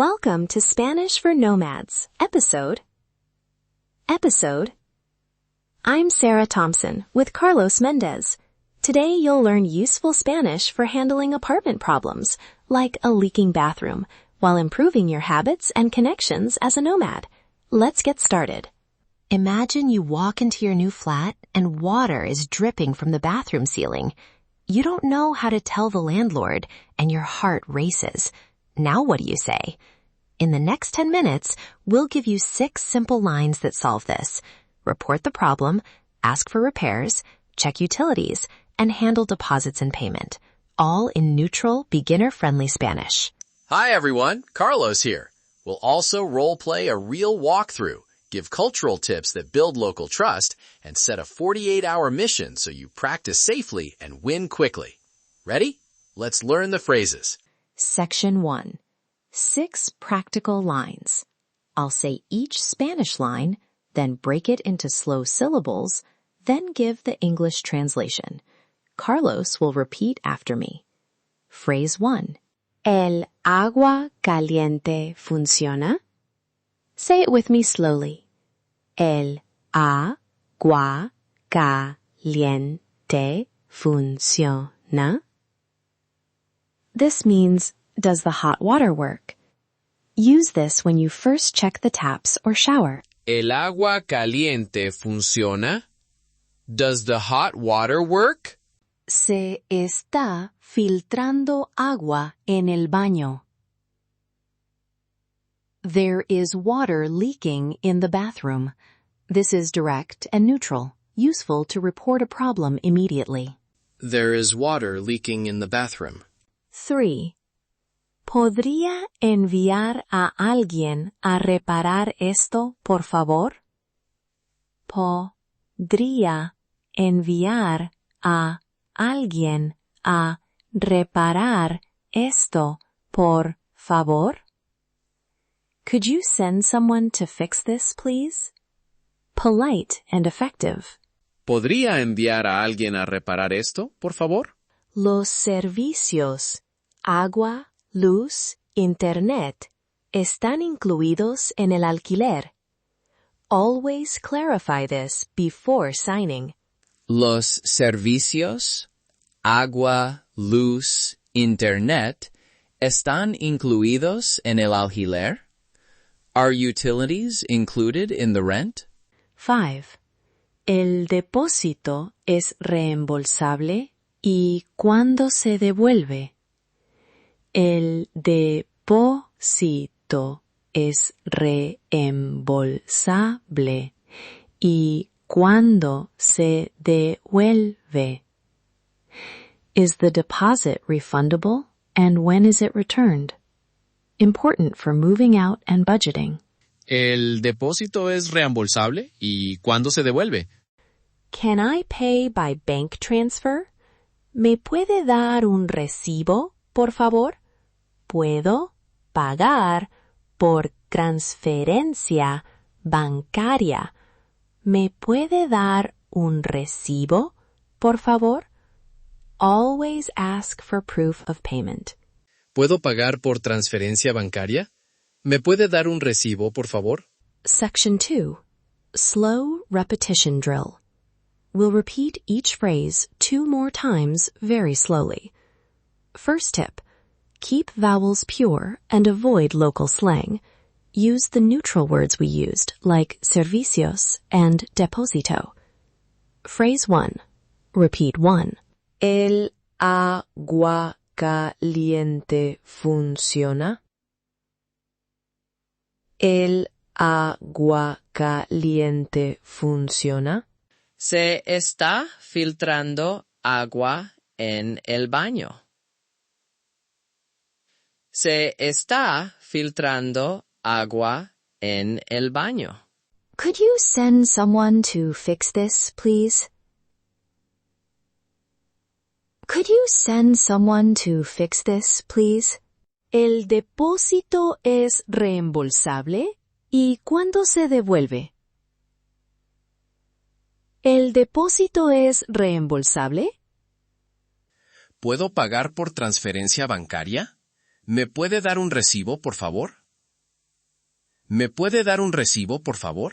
Welcome to Spanish for Nomads, episode. I'm Sarah Thompson with Carlos Mendez. Today you'll learn useful Spanish for handling apartment problems, like a leaking bathroom, while improving your habits and connections as a nomad. Let's get started. Imagine you walk into your new flat and water is dripping from the bathroom ceiling. You don't know how to tell the landlord and your heart races. Now what do you say? In the next 10 minutes, we'll give you 6 simple lines that solve this. Report the problem, ask for repairs, check utilities, and handle deposits and payment. All in neutral, beginner-friendly Spanish. Hi everyone, Carlos here. We'll also role-play a real walkthrough, give cultural tips that build local trust, and set a 48-hour mission so you practice safely and win quickly. Ready? Let's learn the phrases. Section 1. 6 practical lines. I'll say each Spanish line, then break it into slow syllables, then give the English translation. Carlos will repeat after me. Phrase 1. ¿El agua caliente funciona? Say it with me slowly. El agua caliente funciona? This means, does the hot water work? Use this when you first check the taps or shower. ¿El agua caliente funciona? Does the hot water work? Se está filtrando agua en el baño. There is water leaking in the bathroom. This is direct and neutral, useful to report a problem immediately. There is water leaking in the bathroom. 3. ¿Podría enviar a alguien a reparar esto, por favor? ¿Podría enviar a alguien a reparar esto, por favor? Could you send someone to fix this, please? Polite and effective. ¿Podría enviar a alguien a reparar esto, por favor? Los servicios, agua, luz, internet, están incluidos en el alquiler. Always clarify this before signing. Los servicios, agua, luz, internet, están incluidos en el alquiler? Are utilities included in the rent? 5. ¿El depósito es reembolsable y cuándo se devuelve? El depósito es reembolsable y cuándo se devuelve? Is the deposit refundable and when is it returned? Important for moving out and budgeting. ¿El depósito es reembolsable y cuándo se devuelve? Can I pay by bank transfer? ¿Me puede dar un recibo, por favor? Puedo pagar por transferencia bancaria. ¿Me puede dar un recibo, por favor? Always ask for proof of payment. ¿Puedo pagar por transferencia bancaria? ¿Me puede dar un recibo, por favor? Section 2. Slow repetition drill. We'll repeat each phrase 2 more times very slowly. First tip. Keep vowels pure and avoid local slang. Use the neutral words we used, like servicios and depósito. Phrase 1. Repeat 1. ¿El agua caliente funciona? ¿El agua caliente funciona? Se está filtrando agua en el baño. Se está filtrando agua en el baño. Could you send someone to fix this, please? Could you send someone to fix this, please? ¿El depósito es reembolsable? ¿Y cuándo se devuelve? ¿El depósito es reembolsable? ¿Puedo pagar por transferencia bancaria? ¿Me puede dar un recibo, por favor? ¿Me puede dar un recibo, por favor?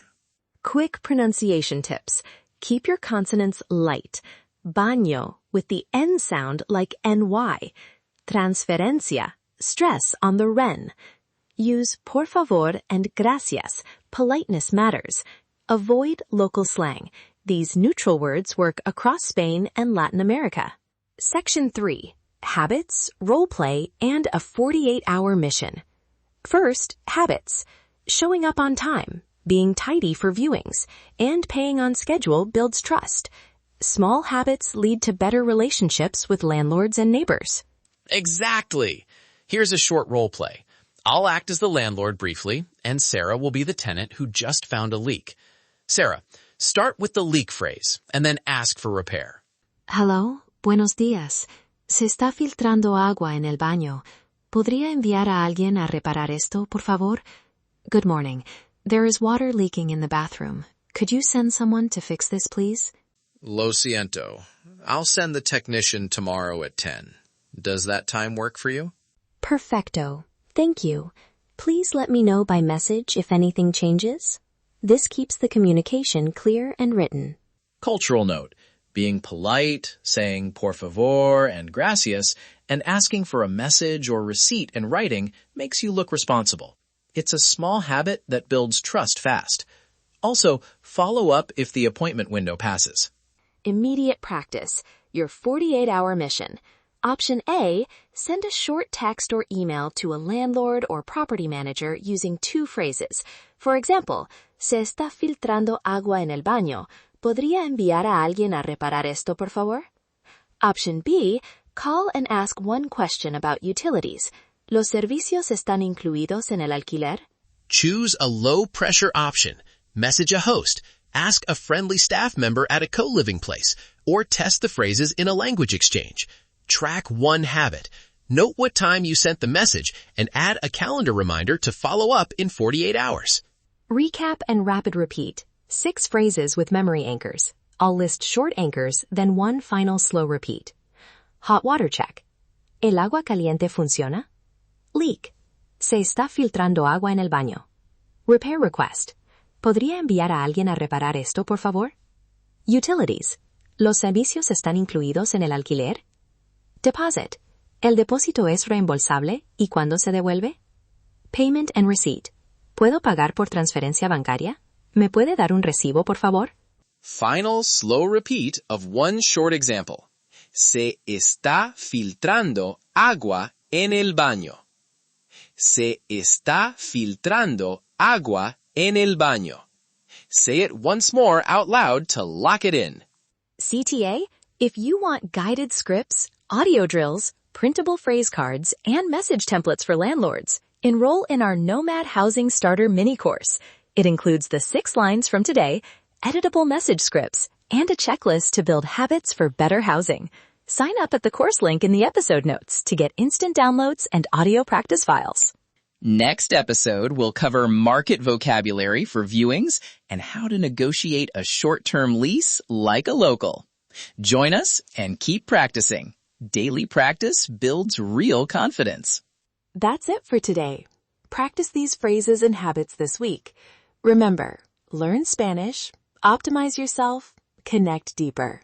Quick pronunciation tips. Keep your consonants light. Baño with the N sound like NY. Transferencia, stress on the ren. Use por favor and gracias. Politeness matters. Avoid local slang. These neutral words work across Spain and Latin America. Section 3. Habits, role play, and a 48-hour mission. First, habits. Showing up on time, being tidy for viewings, and paying on schedule builds trust. Small habits lead to better relationships with landlords and neighbors. Exactly. Here's a short role play. I'll act as the landlord briefly, and Sarah will be the tenant who just found a leak. Sarah, start with the leak phrase, and then ask for repair. Hello, buenos días. Se está filtrando agua en el baño. ¿Podría enviar a alguien a reparar esto, por favor? Good morning. There is water leaking in the bathroom. Could you send someone to fix this, please? Lo siento. I'll send the technician tomorrow at 10. Does that time work for you? Perfecto. Thank you. Please let me know by message if anything changes. This keeps the communication clear and written. Cultural note. Being polite, saying por favor and gracias, and asking for a message or receipt in writing makes you look responsible. It's a small habit that builds trust fast. Also, follow up if the appointment window passes. Immediate practice. Your 48-hour mission. Option A, send a short text or email to a landlord or property manager using 2 phrases. For example, se está filtrando agua en el baño. ¿Podría enviar a alguien a reparar esto, por favor? Option B, call and ask one question about utilities. ¿Los servicios están incluidos en el alquiler? Choose a low-pressure option. Message a host. Ask a friendly staff member at a co-living place. Or test the phrases in a language exchange. Track one habit. Note what time you sent the message and add a calendar reminder to follow up in 48 hours. Recap and rapid repeat. 6 phrases with memory anchors. I'll list short anchors, then one final slow repeat. Hot water check. ¿El agua caliente funciona? Leak. Se está filtrando agua en el baño. Repair request. ¿Podría enviar a alguien a reparar esto, por favor? Utilities. ¿Los servicios están incluidos en el alquiler? Deposit. ¿El depósito es reembolsable y cuándo se devuelve? Payment and receipt. ¿Puedo pagar por transferencia bancaria? ¿Me puede dar un recibo, por favor? Final slow repeat of one short example. Se está filtrando agua en el baño. Se está filtrando agua en el baño. Say it once more out loud to lock it in. CTA, if you want guided scripts, audio drills, printable phrase cards, and message templates for landlords, enroll in our Nomad Housing Starter mini course. It includes the 6 lines from today, editable message scripts, and a checklist to build habits for better housing. Sign up at the course link in the episode notes to get instant downloads and audio practice files. Next episode, we'll cover market vocabulary for viewings and how to negotiate a short-term lease like a local. Join us and keep practicing. Daily practice builds real confidence. That's it for today. Practice these phrases and habits this week. Remember, learn Spanish, optimize yourself, connect deeper.